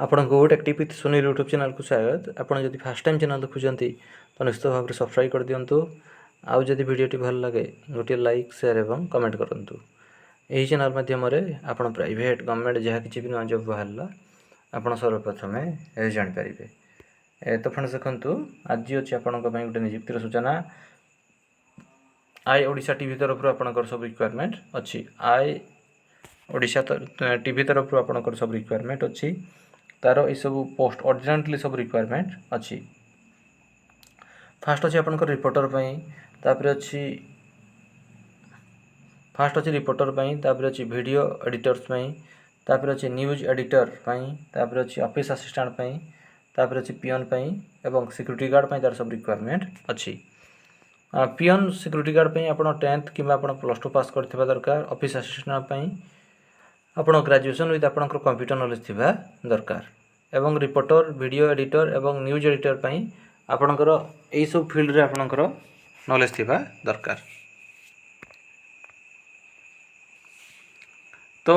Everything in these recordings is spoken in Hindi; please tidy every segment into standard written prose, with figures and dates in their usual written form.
आपण को tactic with Sunil YouTube channel को स्वागत। आपण जदि फास्ट टाइम चैनल देखुंत तो निश्चित भाव में सब्सक्राइब कर दिंतु। आउ जदि वीडियोटी भल लगे गोटे लाइक शेयर एवं कमेंट करंतु। यही चैनल माध्यम आपण प्राइवेट गवर्नमेंट जहाँ किसी भी नुआ जॉब बाहर आपण सर्वप्रथम जान पारे। तो फ्रेंड्स देखु आज अच्छी आपण गोटे नियुक्तिर सूचना। आई ओडिशा टीवी तरफ आपंकर सब रिक्वायरमेंट अच्छी। आई ओडिशा टीवी तरफ आपंकर सब रिक्वायरमेंट अच्छी। तार ये सब पोस्ट अर्जेंटली सब रिक्वायरमेंट अच्छी। फास्ट अच्छी आपंकर रिपोर्टर तापर अच्छी फास्ट अच्छी रिपोर्टर तापर अच्छी वीडियो एडिटर्स तापर अच्छी न्यूज एडिटर तापर अच्छी ऑफिस असिस्टेंट तापर अच्छी पियन एवं सिक्यूरीटी गार्ड तार सब रिक्वायरमेंट अच्छी। पियन सिक्यूरीटी गार्ड आप 10th कि +2 पास करथिबा दरकार। ऑफिस असिस्टेंट आप ग्रेजुएशन विथ आपंकर कंप्यूटर नॉलेज थिबा दरकार। एवं रिपोर्टर वीडियो एडिटर एवं न्यूज एडिटर आपणकर यही सब फील्ड रे आपणकर नॉलेज थिबा दरकार। तो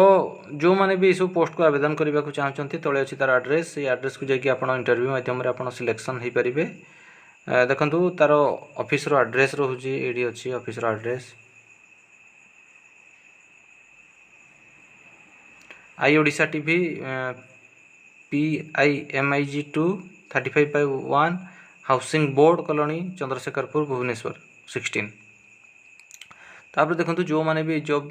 जो माने भी सब पोस्ट को आवेदन करने को चाहते तले अच्छी तार एड्रेस ये एड्रेस को जाकि आप इंटरव्यू माध्यम आप सिलेक्शन हो पारे। देखु तार ऑफिस रो एड्रेस रोचे ये अच्छी ऑफिस रो एड्रेस आई Odisha TV PIMIG 2 35/1 housing board colony Chandrasekharpur Bhubaneswar 16। तापर देखो जो माने भी जॉब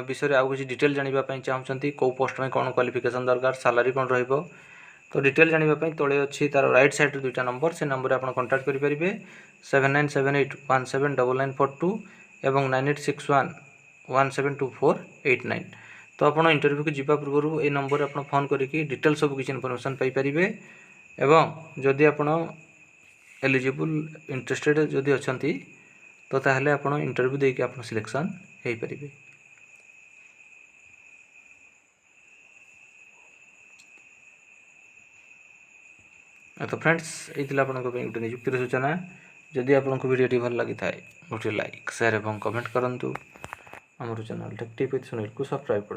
विषय आउ किसी डिटेल जानापी चाहते कौ पोस्ट में कौन क्वालिफिकेशन दरकार सैलरी कौन रहिबो तो डिटेल जानापी तले अच्छी तार राइट साइड दुईटा नंबर से नंबर आप कॉन्टैक्ट करेंगे 7978179942 एवं 9861172489। तो आप इंटरव्यू को जीवा पूर्व ये नंबर आप फोन करके डिटेल सब किसी इनफॉरमेशन पाइपर। एवं जदि आप एलिजिबल इंटरेस्टेड जदि अच्छा तो ताहले आप इंटरव्यू देके आप सिलेक्शन हो पारे। तो फ्रेंड्स ये गोटे नियुक्तिर सूचना। जदि आपको वीडियो भल लगी था गोटे लाइक शेयर एवं कमेंट करूँ। आम चैनल टेक्टिक विथ सुनील को सब्सक्राइब कर।